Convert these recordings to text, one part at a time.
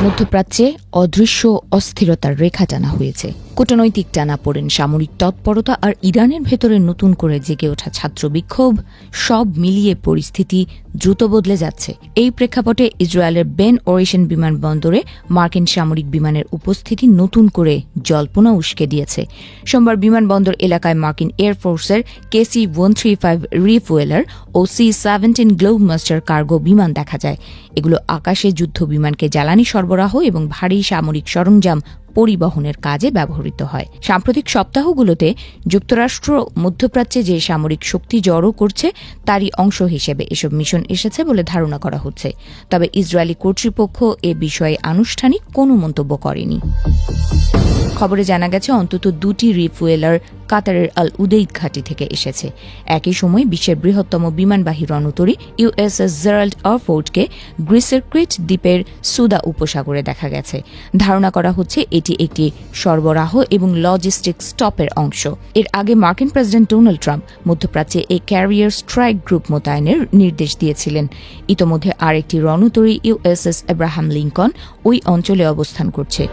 মধ্যপ্রাচ্যে অদৃশ্য অস্থিরতার রেখা টানা হয়েছে। কূটনৈতিক টানাপোড়েন, সামরিক তৎপরতা আর ইরানের ভেতরে নতুন করে জেগে ওঠা ছাত্র বিক্ষোভ, সব মিলিয়ে পরিস্থিতি দ্রুত বদলে যাচ্ছে। এই প্রেক্ষাপটে ইসরায়েলের বেন ওরেশন বিমানবন্দরে মার্কিন সামরিক বিমানের উপস্থিতি নতুন করে জল্পনা উস্কে দিয়েছে। সোমবার বিমানবন্দর এলাকায় মার্কিন এয়ারফোর্সের KC-135 রিফুয়েলার ও C-17 গ্লোবমাস্টার কার্গো বিমান দেখা যায়। এগুলো আকাশে যুদ্ধ বিমানকে জ্বালানি সরবরাহ এবং ভারী সামরিক সরঞ্জাম পরিবহনের কাজে ব্যবহৃত হয়। সাম্প্রতিক সপ্তাহগুলোতে যুক্তরাষ্ট্র মধ্যপ্রাচ্যে যে সামরিক শক্তি জড়ো করছে তারই অংশ হিসেবে এসব মিশন এসেছে বলে ধারণা করা হচ্ছে। তবে ইসরায়েলি কর্তৃপক্ষ এ বিষয়ে আনুষ্ঠানিক কোনো মন্তব্য করেনি। খবরে জানা গেছে অন্তত 2টি রিফুয়েলার কাতারের আল উদেইদ ঘাঁটি থেকে এসেছে। একই সময় বিশ্বের বৃহত্তম বিমানবাহী রণতরী USS জেরাল্ড আর ফোর্ডকে গ্রিসের ক্রিট দ্বীপের সুদা উপসাগরে দেখা গেছে। ধারণা করা হচ্ছে এটি একটি সরবরাহ এবং লজিস্টিক স্টপের অংশ। এর আগে মার্কিন প্রেসিডেন্ট ডোনাল্ড ট্রাম্প মধ্যপ্রাচ্যে এই ক্যারিয়ার স্ট্রাইক গ্রুপ মোতায়েনের নির্দেশ দিয়েছিলেন। ইতোমধ্যে আরেকটি রণতরী USS আব্রাহাম লিঙ্কন ওই অঞ্চলে অবস্থান করছে।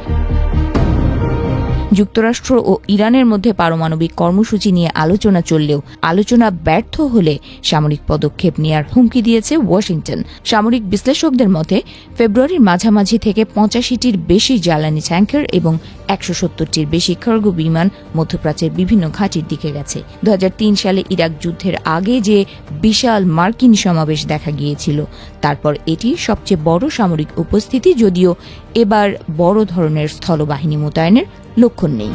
যুক্তরাষ্ট্র ও ইরানের মধ্যে পারমাণবিক কর্মসূচি নিয়ে আলোচনা চললেও আলোচনা ব্যর্থ হলে সামরিক পদক্ষেপ নেওয়ার হুমকি দিয়েছে ওয়াশিংটন। সামরিক বিশ্লেষকদের মতে ফেব্রুয়ারির মাঝামাঝি থেকে 85টির বেশি জ্বালানি ট্যাঙ্কার এবং 170টির বেশি কার্গো বিমান মধ্যপ্রাচ্যের বিভিন্ন ঘাঁটির দিকে গেছে। 2003 সালে ইরাক যুদ্ধের আগে যে বিশাল মার্কিন সমাবেশ দেখা গিয়েছিল, তারপর এটি সবচেয়ে বড় সামরিক উপস্থিতি, যদিও এবার বড় ধরনের স্থলবাহিনী মোতায়েনের লক্ষণ নেই।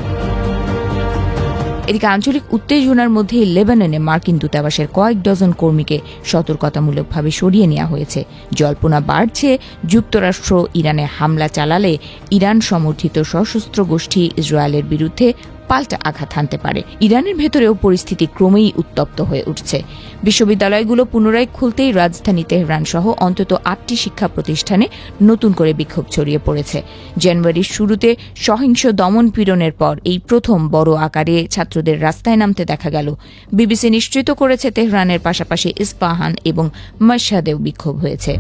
এদিকে আঞ্চলিক উত্তেজনার মধ্যে লেবাননে মার্কিন দূতাবাসের কয়েক ডজন কর্মীকে সতর্কতামূলকভাবে সরিয়ে নেওয়া হয়েছে। জল্পনা বাড়ছে যুক্তরাষ্ট্র ইরানে হামলা চালালে ইরান সমর্থিত সশস্ত্র গোষ্ঠী ইসরায়েলের বিরুদ্ধে পাল্টা আঘাত হানতে পারে। ইরানের ভেতরেও পরিস্থিতি ক্রমেই উত্তপ্ত হয়ে উঠছে। বিশ্ববিদ্যালয়গুলো পুনরায় খুলতেই রাজধানী তেহরান সহ অন্তত 8টি শিক্ষা প্রতিষ্ঠানে নতুন করে বিক্ষোভ ছড়িয়ে পড়েছে। জানুয়ারির শুরুতে সহিংস দমন পীড়নের পর এই প্রথম বড় আকারে ছাত্রদের রাস্তায় নামতে দেখা গেল। বিবিসি নিশ্চিত করেছে তেহরানের পাশাপাশি ইস্পাহান এবং মাশহাদেও বিক্ষোভ হয়েছে।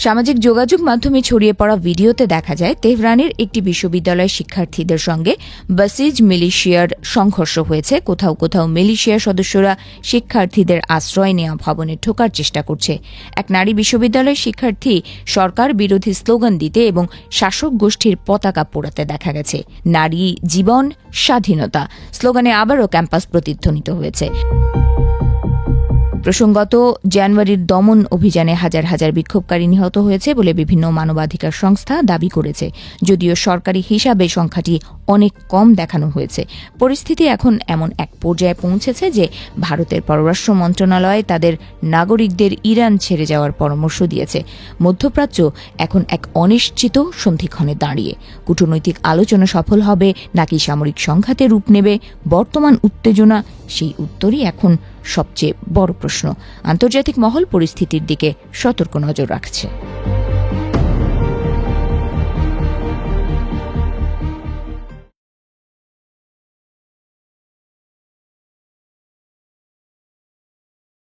সামাজিক যোগাযোগ মাধ্যমে ছড়িয়ে পড়া ভিডিওতে দেখা যায় তেহরানের একটি বিশ্ববিদ্যালয়ের শিক্ষার্থীদের সঙ্গে বাসিজ মিলিশিয়ার সংঘর্ষ হয়েছে। কোথাও কোথাও মিলিশিয়া সদস্যরা শিক্ষার্থীদের আশ্রয় নেওয়া ভবনে ঢোকার চেষ্টা করছে। এক নারী বিশ্ববিদ্যালয়ের শিক্ষার্থী সরকার বিরোধী স্লোগান দিতে এবং শাসক গোষ্ঠীর পতাকা পোড়াতে দেখা গেছে। নারী, জীবন, স্বাধীনতা স্লোগানে আবারও ক্যাম্পাস প্রতিধ্বনিত হয়েছে। প্রসঙ্গত জানুয়ারির দমন অভিযানে হাজার হাজার বিক্ষোভকারী নিহত হয়েছে বলে বিভিন্ন মানবাধিকার সংস্থা দাবি করেছে, যদিও সরকারি হিসাবে সংখ্যাটি অনেক কম দেখানো হয়েছে। পরিস্থিতি এখন এমন এক পর্যায়ে পৌঁছেছে যে ভারতের পররাষ্ট্র মন্ত্রণালয় তাদের নাগরিকদের ইরান ছেড়ে যাওয়ার পরামর্শ দিয়েছে। মধ্যপ্রাচ্য এখন এক অনিশ্চিত সন্ধিক্ষণে দাঁড়িয়ে। কূটনৈতিক আলোচনা সফল হবে নাকি সামরিক সংঘাতে রূপ নেবে বর্তমান উত্তেজনা, সেই উত্তরই এখন সবচেয়ে বড় প্রশ্ন। আন্তর্জাতিক মহল পরিস্থিতির দিকে সতর্ক নজর রাখছে।